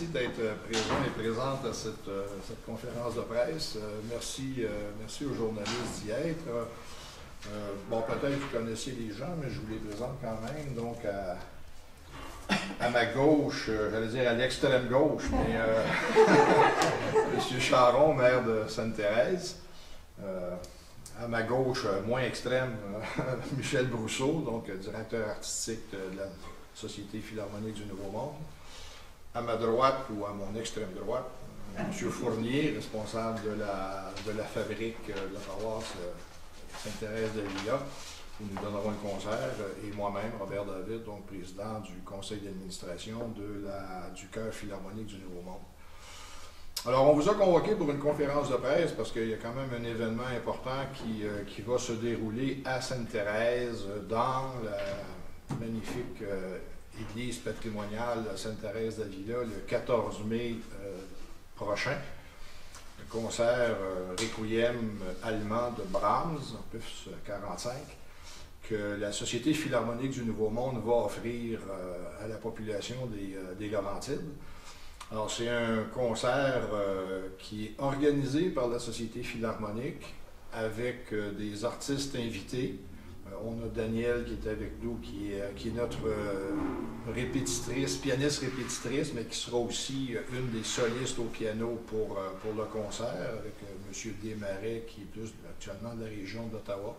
merci d'être présent et présente à cette conférence de presse. Merci aux journalistes d'y être. Bon, peut-être que vous connaissez les gens, mais je vous les présente quand même. Donc, à ma gauche, j'allais dire à l'extrême gauche, mais M. Charon, maire de Sainte-Thérèse. À ma gauche, moins extrême, Michel Brousseau, donc directeur artistique de la Société Philharmonique du Nouveau Monde. À ma droite, ou à mon extrême droite, M. Fournier, responsable de la fabrique de la paroisse Sainte-Thérèse de Villa, où nous donnerons le concert, et moi-même, Robert David, donc président du conseil d'administration du Chœur Philharmonique du Nouveau Monde. Alors, on vous a convoqué pour une conférence de presse parce qu'il y a quand même un événement important qui va se dérouler à Sainte-Thérèse, dans la magnifique église patrimoniale de Sainte-Thérèse d'Avila, le 14 mai prochain. Le concert Requiem allemand de Brahms, opus 45, que la Société Philharmonique du Nouveau Monde va offrir à la population des Laurentides. Alors, c'est un concert qui est organisé par la Société Philharmonique avec des artistes invités. On a Danielle qui est avec nous, qui est notre répétitrice, pianiste répétitrice, mais qui sera aussi une des solistes au piano pour le concert, avec M. Desmarais, qui est plus actuellement de la région d'Ottawa.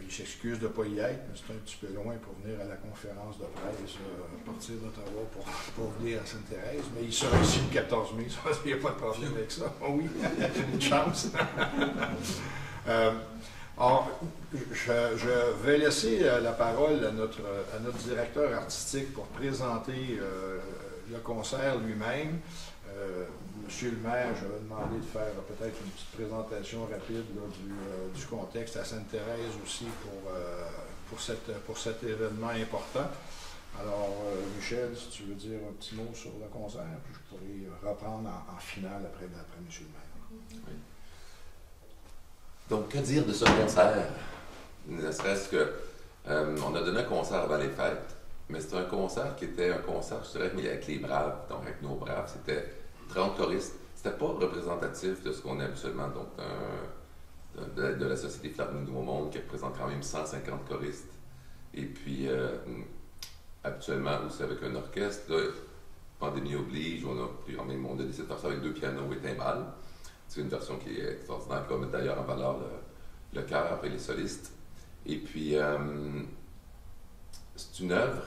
Il s'excuse de ne pas y être, mais c'est un petit peu loin pour venir à la conférence de presse, partir d'Ottawa pour venir à Sainte-Thérèse. Mais il sera ici le 14 mai, il n'y a pas de problème avec ça. Oh oui, une chance. Alors, je vais laisser la parole à notre directeur artistique pour présenter le concert lui-même. Monsieur le maire, je vais demander de faire peut-être une petite présentation rapide là, du contexte à Sainte-Thérèse aussi pour cet événement important. Alors, Michel, si tu veux dire un petit mot sur le concert, puis je pourrais reprendre en finale après Monsieur le maire. Oui. Donc, que dire de ce concert? Ne serait-ce que on a donné un concert avant les fêtes, mais c'était un concert qui était un concert, je dirais, avec les Braves, donc avec nos Braves. C'était 30 choristes. C'était pas représentatif de ce qu'on a habituellement, donc de la Société Philharmonique du Nouveau Monde, qui représente quand même 150 choristes. Et puis, habituellement, aussi avec un orchestre, là, pandémie oblige, on a décidé de faire ça avec 2 pianos et timbales. C'est une version qui est extraordinaire, qui va mettre d'ailleurs en valeur le chœur et les solistes. Et puis, c'est une œuvre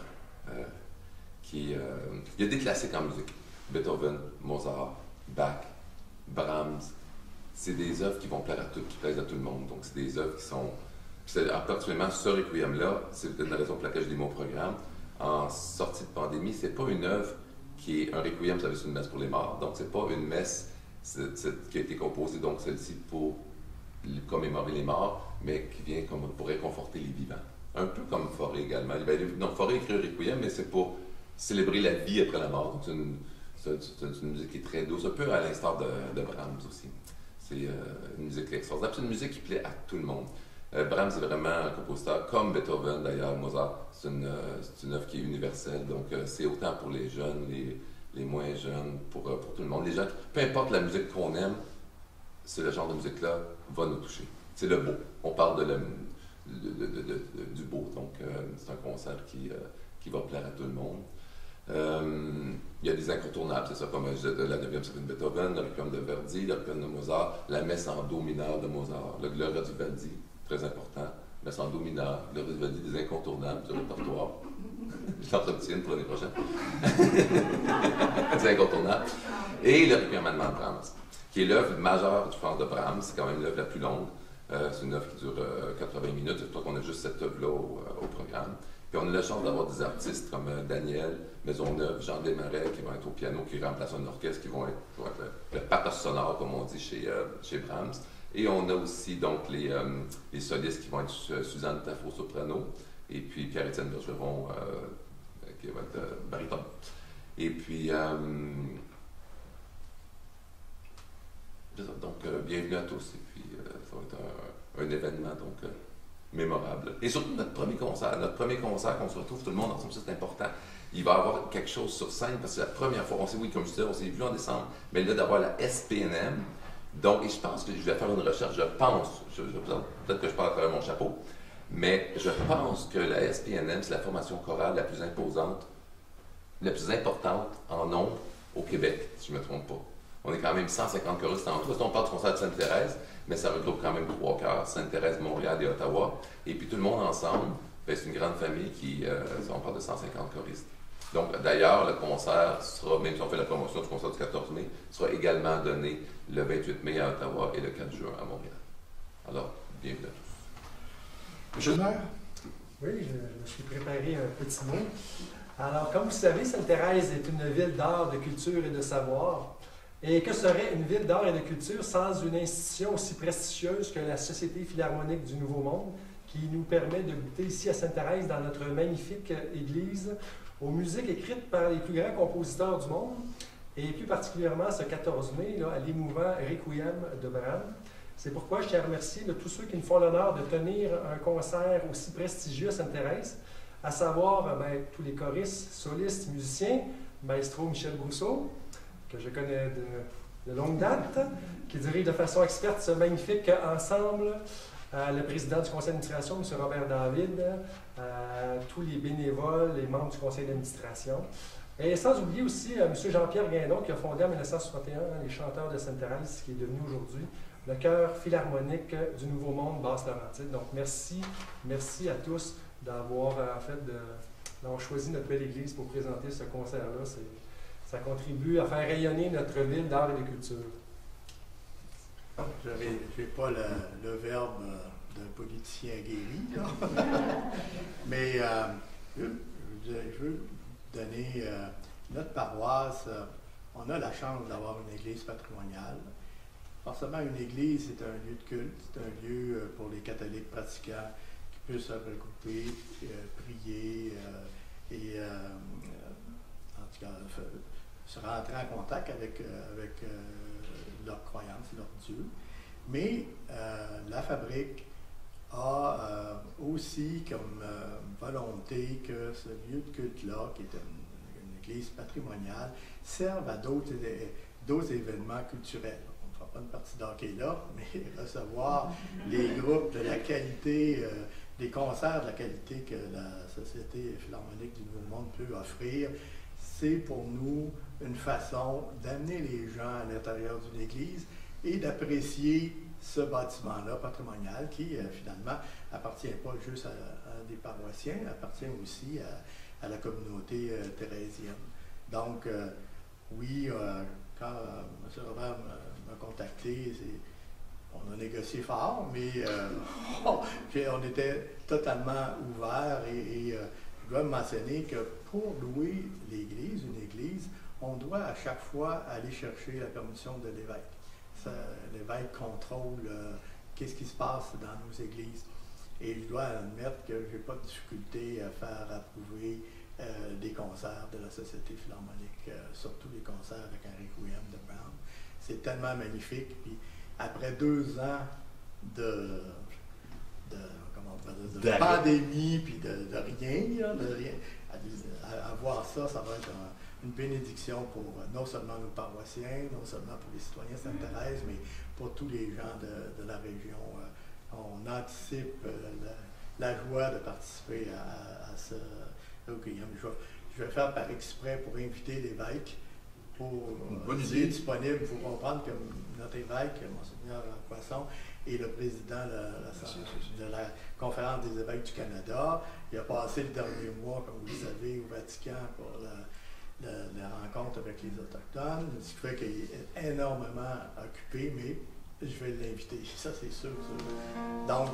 il y a des classiques en musique. Beethoven, Mozart, Bach, Brahms. C'est des œuvres qui vont plaire qui plaisent à tout le monde. Donc, c'est des œuvres qui sont... Particulièrement ce requiem-là, c'est peut-être la raison pour laquelle je dis mon programme. En sortie de pandémie, c'est pas une œuvre qui est un requiem, vous savez, c'est une messe pour les morts. Donc, c'est pas une messe qui a été composée, donc celle-ci pour commémorer les morts, mais qui vient comme pour réconforter les vivants. Un peu comme Fauré également. Donc, Fauré écrit un requiem, mais c'est pour célébrer la vie après la mort. Donc, c'est une musique qui est très douce, un peu à l'instar de Brahms aussi. C'est une musique extraordinaire. C'est une musique qui plaît à tout le monde. Brahms est vraiment un compositeur, comme Beethoven d'ailleurs, Mozart. C'est une œuvre qui est universelle, donc c'est autant pour les jeunes, les moins jeunes, pour tout le monde. Les gens, peu importe la musique qu'on aime, c'est le genre de musique-là va nous toucher. C'est le beau. On parle du beau, donc c'est un concert qui va plaire à tout le monde. Il y a des incontournables, c'est ça, comme la 9e symphonie de Beethoven, le requiem de Verdi, le requiem de Mozart, la messe en do mineur de Mozart, le Gloria di Verdi, très important, messe en do mineur, le Gloria di Verdi, des incontournables du répertoire. Je l'entretiens pour l'année prochaine. C'est incontournable. Et le requiem allemand de Brahms, qui est l'œuvre majeure du phare de Brahms, c'est quand même l'œuvre la plus longue. C'est une œuvre qui dure 80 minutes, c'est pour ça qu'on a juste cette œuvre-là au programme. Puis on a la chance d'avoir des artistes comme Daniel Maisonneuve, Jean Desmarais, qui vont être au piano, qui remplacent un orchestre, qui vont être le pathos sonore, comme on dit chez Brahms. Et on a aussi donc les solistes qui vont être Suzanne Taffo, soprano, et puis Pierre-Étienne Bergeron, qui va être baryton. Et puis, donc, bienvenue à tous. Et puis, ça va être un événement donc mémorable. Et surtout notre premier concert qu'on se retrouve tout le monde ensemble, c'est important. il va y avoir quelque chose sur scène, parce que c'est la première fois, comme je disais, on s'est vu en décembre, mais là, d'avoir la SPNM, donc, et je pense que je vais faire une recherche, peut-être que je parle à travers mon chapeau, mais je pense que la SPNM, c'est la formation chorale la plus imposante, la plus importante en nombre au Québec, si je ne me trompe pas. On est quand même 150 choristes en tout. On parle du concert de Sainte-Thérèse, mais ça regroupe quand même 3 chœurs, Sainte-Thérèse, Montréal et Ottawa. Et puis tout le monde ensemble, ben, c'est une grande famille qui, on parle de 150 choristes. Donc d'ailleurs, le concert sera, même si on fait la promotion du concert du 14 mai, sera également donné le 28 mai à Ottawa et le 4 juin à Montréal. Alors, bienvenue à tous. Monsieur le maire? Oui, je me suis préparé un petit mot. Alors, comme vous savez, Sainte-Thérèse est une ville d'art, de culture et de savoir. Et que serait une ville d'art et de culture sans une institution aussi prestigieuse que la Société philharmonique du Nouveau Monde, qui nous permet de goûter ici à Sainte-Thérèse, dans notre magnifique église, aux musiques écrites par les plus grands compositeurs du monde, et plus particulièrement ce 14 mai, là, à l'émouvant Requiem de Brahms. C'est pourquoi je tiens à remercier tous ceux qui nous font l'honneur de tenir un concert aussi prestigieux à Sainte-Thérèse, à savoir tous les choristes, solistes, musiciens, maestro Michel Brousseau, que je connais de longue date, qui dirige de façon experte ce magnifique ensemble, le président du conseil d'administration, M. Robert David, tous les bénévoles, les membres du conseil d'administration, et sans oublier aussi M. Jean-Pierre Guindon, qui a fondé en 1961 les Chanteurs de Sainte-Thérèse, qui est devenu aujourd'hui le chœur philharmonique du Nouveau Monde Basse-Laurentide. Donc merci à tous d'avoir choisi notre belle église pour présenter ce concert-là. Ça contribue à faire rayonner notre ville d'art et de culture. Je n'ai pas le verbe d'un politicien aguerri, là. Mais je veux donner notre paroisse. On a la chance d'avoir une église patrimoniale. Forcément, une église, c'est un lieu de culte, c'est un lieu pour les catholiques pratiquants qui puissent se regrouper, prier et, en tout cas, se rentrer en contact avec leur croyance, leur Dieu. Mais la fabrique a aussi comme volonté que ce lieu de culte-là, qui est une église patrimoniale, serve à d'autres événements culturels. On ne fera pas une partie d'hockey là, mais recevoir les groupes de la qualité, des concerts de la qualité que la Société philharmonique du Nouveau Monde peut offrir, c'est pour nous une façon d'amener les gens à l'intérieur d'une église et d'apprécier ce bâtiment-là patrimonial qui, finalement, appartient pas juste à des paroissiens, appartient aussi à la communauté thérésienne. Donc, oui, quand M. Robert m'a contacté, on a négocié fort, mais on était totalement ouverts et je dois mentionner que pour louer l'église, une église, on doit à chaque fois aller chercher la permission de l'évêque. L'évêque contrôle qu'est-ce qui se passe dans nos églises. Et je dois admettre que je n'ai pas de difficulté à faire approuver des concerts de la Société philharmonique, surtout les concerts avec un Requiem de Brahms. C'est tellement magnifique. Puis après 2 ans de pandémie, puis de rien, à voir ça, ça va être une bénédiction pour non seulement nos paroissiens, non seulement pour les citoyens de Sainte-Thérèse, mais pour tous les gens de la région. On anticipe la joie de participer à ce requiem. Je vais faire par exprès pour inviter l'évêque pour être disponible. Il faut comprendre que notre évêque, Monseigneur Poisson, est le président de la Conférence des évêques du Canada. Il a passé le dernier mois, comme vous le savez, au Vatican pour la rencontre avec les Autochtones, ce qui fait qu'il est énormément occupé, mais je vais l'inviter, ça c'est sûr. Donc,